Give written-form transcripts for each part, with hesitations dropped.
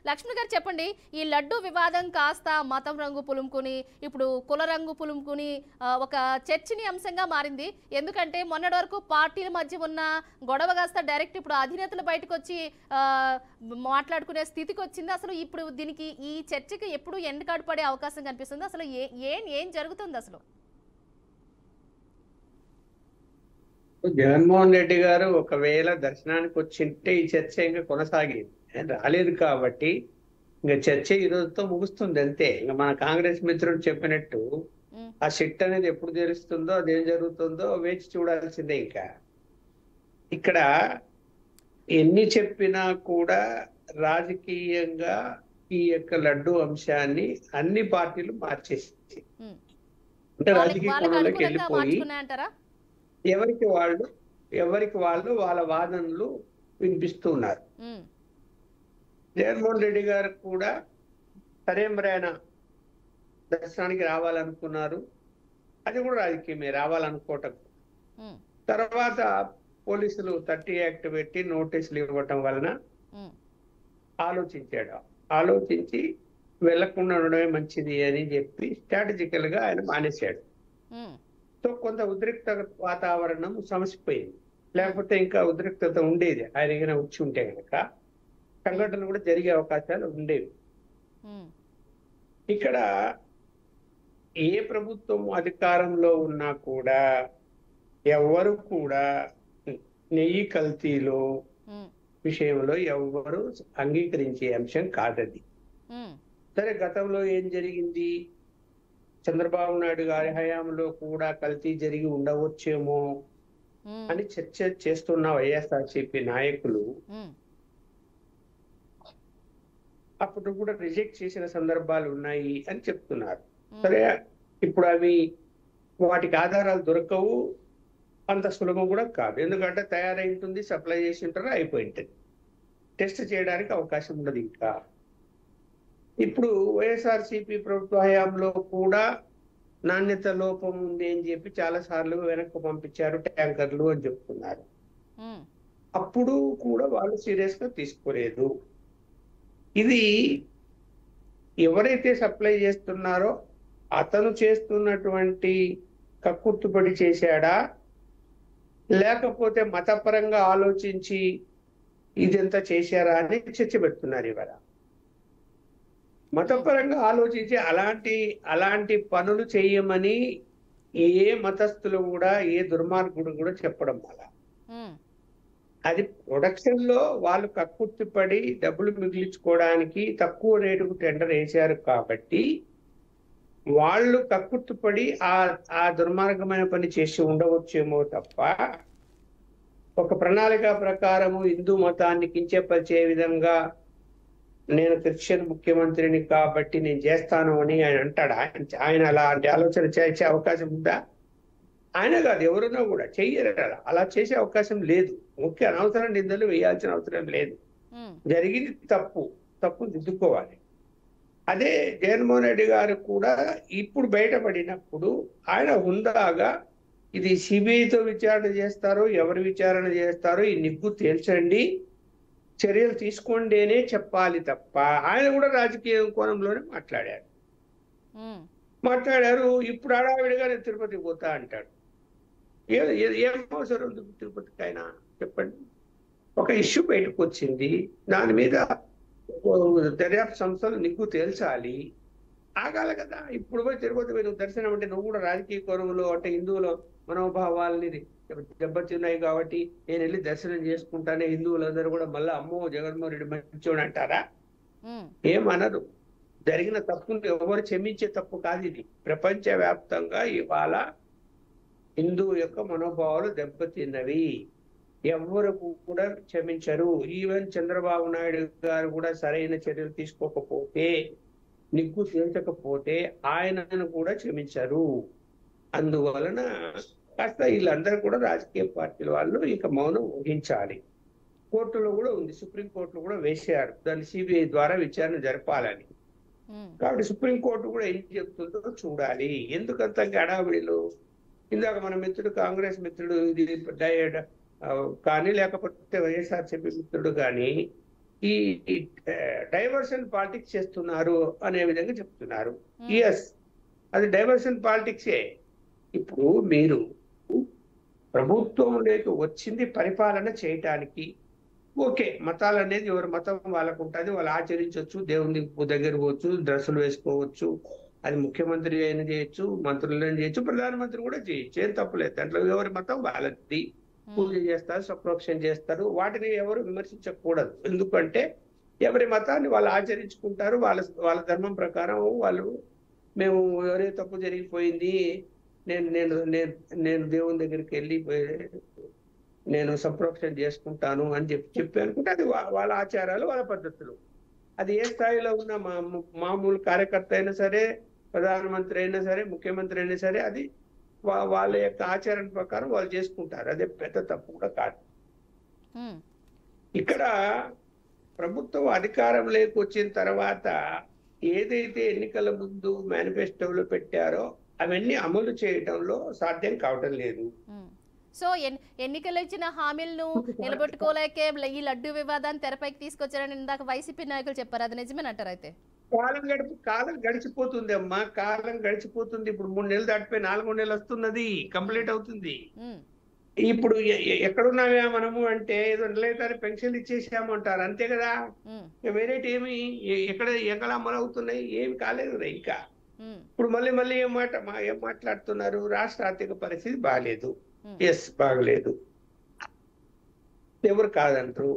లక్ష్మి గారు చెప్పండి, ఈ లడ్డు వివాదం కాస్త మతం రంగు పులుముకుని ఇప్పుడు కుల రంగు పులుముకుని ఒక చర్చనీయాంశంగా మారింది. ఎందుకంటే మొన్నటి వరకు పార్టీల మధ్య ఉన్న గొడవ కాస్త డైరెక్ట్ ఇప్పుడు అధినేతలు బయటకు వచ్చి మాట్లాడుకునే స్థితికి వచ్చింది. అసలు ఇప్పుడు దీనికి ఈ చర్చకి ఎప్పుడు ఎండకాడు పడే అవకాశం కనిపిస్తుంది? అసలు ఏం జరుగుతుంది అసలు? జగన్మోహన్ రెడ్డి గారు ఒకవేళ దర్శనానికి వచ్చింటే ఈ చర్చ ఇంకా కొనసాగేది. ఆయన రాలేదు కాబట్టి ఇంకా చర్చ ఈ రోజుతో ముగుస్తుంది అంతే. ఇంకా మన కాంగ్రెస్ మిత్రుడు చెప్పినట్టు ఆ షిట్ అనేది ఎప్పుడు తెలుస్తుందో అదేం జరుగుతుందో వేచి చూడాల్సిందే. ఇంకా ఇక్కడ ఎన్ని చెప్పినా కూడా రాజకీయంగా ఈ యొక్క లడ్డు అంశాన్ని అన్ని పార్టీలు మార్చేసి అంటే రాజకీయ కోణంలోకి వెళ్ళిపోయి ఎవరికి వాళ్ళు వాళ్ళ వాదనలు వినిపిస్తున్నారు. జగన్మోహన్ రెడ్డి గారు కూడా సరేమరైన దర్శనానికి రావాలనుకున్నారు. అది కూడా రాజకీయమే, రావాలనుకోవటం. తర్వాత పోలీసులు 30 యాక్ట్ పెట్టి నోటీసులు ఇవ్వటం వలన ఆలోచించి వెళ్లకుండా ఉండడమే మంచిది అని చెప్పి స్ట్రాటజికల్ గా ఆయన మానేశాడు. సో కొంత ఉద్రిక్త వాతావరణం సమసిపోయింది. లేకపోతే ఇంకా ఉద్రిక్తత ఉండేది. ఆయన వచ్చి ఉంటే కనుక సంఘటనలు కూడా జరిగే అవకాశాలు ఉండేవి. ఇక్కడ ఏ ప్రభుత్వం అధికారంలో ఉన్నా కూడా ఎవరు కూడా నెయ్యి కల్తీలో విషయంలో ఎవరు అంగీకరించే అంశం కాదది. సరే, గతంలో ఏం జరిగింది, చంద్రబాబు నాయుడు గారి హయాంలో కూడా కల్తీ జరిగి ఉండవచ్చేమో అని చర్చ చేస్తున్న వైఎస్ఆర్సీపీ నాయకులు అప్పుడు కూడా రిజెక్ట్ చేసిన సందర్భాలు ఉన్నాయి అని చెప్తున్నారు. సరే, ఇప్పుడు అవి వాటికి ఆధారాలు దొరకవు, అంత సులభం కూడా కాదు. ఎందుకంటే తయారై ఉంటుంది, సప్లై చేసి ఉంటారు, అయిపోయి ఉంటుంది. టెస్ట్ చేయడానికి అవకాశం ఉండదు. ఇంకా ఇప్పుడు వైఎస్ఆర్సీపీ ప్రభుత్వ హయాంలో కూడా నాణ్యత లోపం ఉంది అని చెప్పి చాలా సార్లు వెనక్కి పంపించారు ట్యాంకర్లు అని చెప్తున్నారు. అప్పుడు కూడా వాళ్ళు సీరియస్ గా తీసుకోలేదు. ఇది ఎవరైతే సప్లై చేస్తున్నారో అతను చేస్తున్నటువంటి కక్కుర్తుపడి చేశాడా, లేకపోతే మతపరంగా ఆలోచించి ఇదంతా చేశారా అని చర్చ పెడుతున్నారు. ఇవాళ మతపరంగా ఆలోచించి అలాంటి పనులు చేయమని ఏ మతస్థులు కూడా, ఏ దుర్మార్గుడు కూడా చెప్పడం వల్ల అది ప్రొడక్షన్ లో వాళ్ళు కక్కుర్తిపడి డబ్బులు మిగిలించుకోవడానికి తక్కువ రేటుకు టెండర్ వేశారు కాబట్టి వాళ్ళు కక్కుర్తిపడి ఆ దుర్మార్గమైన పని చేసి ఉండవచ్చేమో తప్ప ఒక ప్రణాళిక ప్రకారము హిందూ మతాన్ని కించపరిచే విధంగా నేను క్రిస్టియన్ ముఖ్యమంత్రిని కాబట్టి నేను చేస్తాను అని ఆయన అంటాడా? ఆయన అలాంటి ఆలోచన చేసే అవకాశం ఉందా? ఆయన కాదు, ఎవరున్నా కూడా చెయ్యరు. అలా చేసే అవకాశం లేదు. ముఖ్య అనవసరం నిందలు వేయాల్సిన అవసరం లేదు. జరిగింది తప్పు దిద్దుకోవాలి. అదే జగన్మోహన్ రెడ్డి గారు కూడా ఇప్పుడు బయటపడినప్పుడు ఆయన హుందాగా ఇది సిబిఐతో విచారణ చేస్తారో ఎవరు విచారణ చేస్తారో ఈ నిగ్గు తేల్చండి, చర్యలు తీసుకోండినే చెప్పాలి తప్ప ఆయన కూడా రాజకీయ కోణంలోనే మాట్లాడారు. ఇప్పుడు హడావిడిగా నేను తిరుపతికి పోతా అంటాడు. ఏం అవసరం తిరుపతికి ఆయన చెప్పండి? ఒక ఇష్యూ బయటకు వచ్చింది, దాని మీద దర్యాప్తు సంస్థలు నిగ్గు తేల్చాలి, ఆగాలి కదా. ఇప్పుడు పోయి తిరుపతి పోయి నువ్వు దర్శనం అంటే నువ్వు కూడా రాజకీయ కోణంలో అంటే హిందువుల మనోభావాలని దెబ్బతిన్నాయి కాబట్టి నేను వెళ్ళి దర్శనం చేసుకుంటానే హిందువులందరూ కూడా మళ్ళీ అమ్మో జగన్మోహన్ రెడ్డి మంచోడు అంటారా? ఏమనరు. జరిగిన తప్పును ఎవరు క్షమించే తప్పు కాదు ఇది. ప్రపంచ వ్యాప్తంగా ఇవాళ హిందూ యొక్క మనోభావాలు దెబ్బతిన్నవి, ఎవరు కూడా క్షమించరు. ఈవెన్ చంద్రబాబు నాయుడు గారు కూడా సరైన చర్యలు తీసుకోకపోతే, నిగ్గు తేల్చకపోతే ఆయనను కూడా క్షమించరు. అందువలన కాస్త వీళ్ళందరూ కూడా రాజకీయ పార్టీల వాళ్ళు ఇక మౌనం వహించాలి. కోర్టులో కూడా ఉంది, సుప్రీంకోర్టులో కూడా వేశారు దాన్ని సిబిఐ ద్వారా విచారణ జరపాలని. కాబట్టి సుప్రీంకోర్టు కూడా ఏం చెప్తుందో చూడాలి. ఎందుకంత గడావిడిలో ఇందాక మన మిత్రుడు కాంగ్రెస్ మిత్రుడు ఇది కానీ లేకపోతే వైఎస్ఆర్సీపీ మిత్రుడు కానీ ఈ డైవర్షన్ పాలిటిక్స్ చేస్తున్నారు అనే విధంగా చెప్తున్నారు. ఉమ్, ఎస్, అది డైవర్షన్ పాలిటిక్సే. ఇప్పుడు మీరు ప్రభుత్వంలోకి వచ్చింది పరిపాలన చేయటానికి. ఓకే, మతాలు అనేది ఎవరి మతం వాళ్ళకు ఉంటుంది, వాళ్ళు ఆచరించవచ్చు, దేవుని దగ్గర పోవచ్చు, డ్రెస్సులు వేసుకోవచ్చు, అది ముఖ్యమంత్రి అయినా చేయొచ్చు, మంత్రులైనా చేయొచ్చు, ప్రధానమంత్రి కూడా చేయొచ్చు, ఏం తప్పులేదు దాంట్లో. ఎవరి మతం వాళ్ళది, పూజ చేస్తారు, సప్రోక్షణ చేస్తారు, వాటిని ఎవరు విమర్శించకూడదు. ఎందుకంటే ఎవరి మతాన్ని వాళ్ళు ఆచరించుకుంటారు, వాళ్ళ వాళ్ళ ధర్మం ప్రకారం వాళ్ళు. మేము ఎవరే తప్పు జరిగిపోయింది, నేను నేను నేను నేను దేవుని దగ్గరికి వెళ్ళి నేను సంప్రోక్షణ చేసుకుంటాను అని చెప్పి అనుకుంటే అది వాళ్ళ ఆచారాలు, వాళ్ళ పద్ధతులు. అది ఏ స్థాయిలో ఉన్న మామూలు కార్యకర్త అయినా సరే, ప్రధానమంత్రి అయినా సరే, ముఖ్యమంత్రి అయినా సరే, అది వాళ్ళ యొక్క ఆచారం ప్రకారం వాళ్ళు చేసుకుంటారు. అదే పెద్ద తప్పు కూడా కాదు. ఉమ్, ఇక్కడ ప్రభుత్వం అధికారంలోకి వచ్చిన తర్వాత ఏదైతే ఎన్నికల ముందు మేనిఫెస్టోలో పెట్టారో అవన్నీ అమలు చేయడంలో సాధ్యం కావటం లేదు. ఉమ్. సో ఎన్నికలు ఇచ్చిన హామీలను నిలబెట్టుకోలేకే ఈ లడ్డు వివాదాన్ని తెరపైకి తీసుకొచ్చారని ఇందాక వైసీపీ నాయకులు చెప్పారు. అది నిజమేనంటారు అయితే? కాలం గడిచిపోతుంది అమ్మా, కాలం గడిచిపోతుంది. ఇప్పుడు 3 నెలలు దాటిపోయి 4 నెలలు వస్తున్నది, కంప్లీట్ అవుతుంది. ఉమ్, ఇప్పుడు ఎక్కడున్నావా మనము అంటే ఏదో నెలైతే పెన్షన్లు ఇచ్చేసాము అంటారు, అంతే కదా. ఉమ్, వేరేటి ఏమి ఎక్కడ అమలు అవుతున్నాయి, ఏమి కాలేదు కదా ఇంకా. ఉమ్, ఇప్పుడు మళ్ళీ ఏం మాట్లాడుతున్నారు, రాష్ట్ర ఆర్థిక పరిస్థితి బాగాలేదు. ఉమ్, ఎస్, బాగలేదు, ఎవరు కాదంటారు.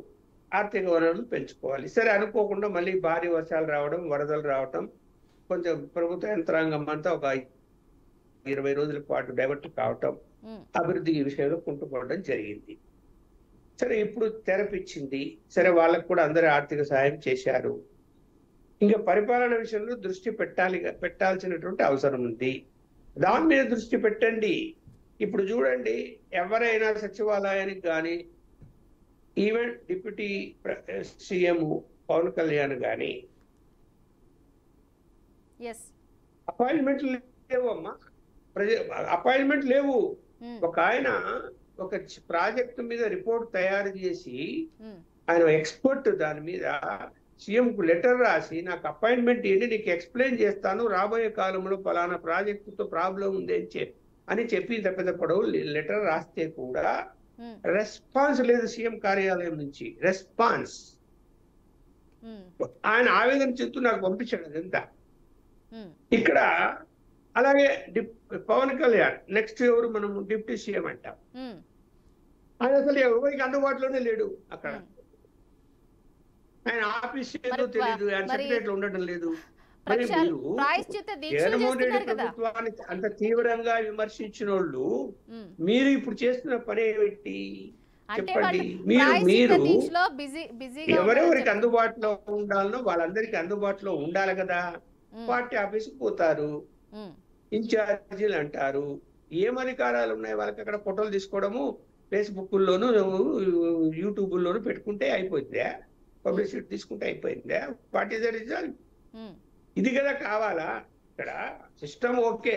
ఆర్థిక వనరులు పెంచుకోవాలి. సరే, అనుకోకుండా మళ్ళీ భారీ వర్షాలు రావడం, వరదలు రావటం, కొంచెం ప్రభుత్వ యంత్రాంగం అంతా ఒక 20 రోజుల పాటు డైవర్ట్ కావటం, ఉమ్, అభివృద్ధి విషయంలో కుంటుపడడం జరిగింది. సరే, ఇప్పుడు తెరపిచ్చింది. సరే, వాళ్ళకు కూడా అందరూ ఆర్థిక సహాయం చేశారు. ఇంకా పరిపాలన విషయంలో దృష్టి పెట్టాల్సినటువంటి అవసరం ఉంది. దాని మీద దృష్టి పెట్టండి. ఇప్పుడు చూడండి, ఎవరైనా సచివాలయానికి కానీ, even deputy CM Pawan Kalyan కానీ ఎస్, అపాయింట్మెంట్లు లేవు అమ్మా, అపాయింట్మెంట్ లేవు. ఉమ్, ఒక ఆయన ఒక ప్రాజెక్టు మీద రిపోర్ట్ తయారు చేసి, ఉమ్, ఆయన ఎక్స్పర్ట్ దాని మీద, సీఎం కు లెటర్ రాసి నాకు అపాయింట్మెంట్ ఏంటి, నీకు ఎక్స్ప్లెయిన్ చేస్తాను, రాబోయే కాలంలో పలానా ప్రాజెక్టుతో ప్రాబ్లం ఉంది అని చెప్పి పెద్ద పొడవు లెటర్ రాస్తే కూడా ఉమ్, రెస్పాన్స్ లేదు సీఎం కార్యాలయం నుంచి. రెస్పాన్స్ ఉమ్, ఆయన ఆవేదన చెప్తూ నాకు పంపించాడు అదంతా. ఉమ్, ఇక్కడ అలాగే పవన్ కళ్యాణ్ నెక్స్ట్ ఎవరు, మనం డిప్యూటీ సీఎం అంటాం. ఉమ్, ఆయన అసలు ఎవరికి అందుబాటులోనే లేడు అక్కడ. ఉమ్. ఆయన ఆఫీస్ ఏదో తెలియదు, ఆయన సెక్రటరీలో ఉండటం లేదు. మరి మీరు ప్రాయశ్చిత్త దీక్షలు జగన్మోహన్ రెడ్డి చేస్తున్నారు కదా. ప్రభుత్వాన్ని అంత తీవ్రంగా విమర్శించిన వాళ్ళు ఉమ్. మీరు ఇప్పుడు చేస్తున్న పని ఏమిటి అంటే చెప్పండి. వాళ్ళు మీరు ప్రాయశ్చిత్త దీక్షలో బిజీగా ఎవరెవరికి అందుబాటులో ఉండాలనో వాళ్ళందరికీ అందుబాటులో ఉండాలి కదా. పార్టీ ఆఫీస్కి పోతారు, ఇన్ఛార్జీలు అంటారు, ఏం అధికారాలు ఉన్నాయి వాళ్ళకి? అక్కడ ఫోటోలు తీసుకోవడము, ఫేస్బుక్లోను యూట్యూబ్లోను పెట్టుకుంటే అయిపోయిందా? పబ్లిసిటీ తీసుకుంటే అయిపోయిందా? What is the result? ఇది కదా కావాలా? ఇక్కడ సిస్టమ్ ఓకే,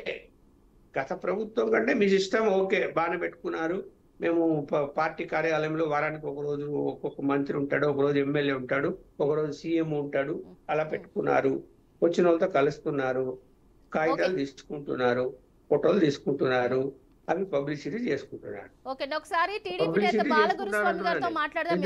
గత ప్రభుత్వం కంటే మీ సిస్టమ్ ఓకే, బాగానే పెట్టుకున్నారు. మేము పార్టీ కార్యాలయంలో వారానికి ఒక రోజు ఒక్కొక్క మంత్రి ఉంటాడు, ఒక రోజు ఎమ్మెల్యే ఉంటాడు, ఒక రోజు సీఎం ఉంటాడు, అలా పెట్టుకున్నారు. వచ్చిన వాళ్ళతో కలుస్తున్నారు, కాగితాలు తీసుకుంటున్నారు, ఫోటోలు తీసుకుంటున్నారు, అవి పబ్లిసిటీ చేసుకుంటున్నారు. ఒకసారి టీడీపీ నేత బాలగురు స్వామి గారితో మాట్లాడదాం.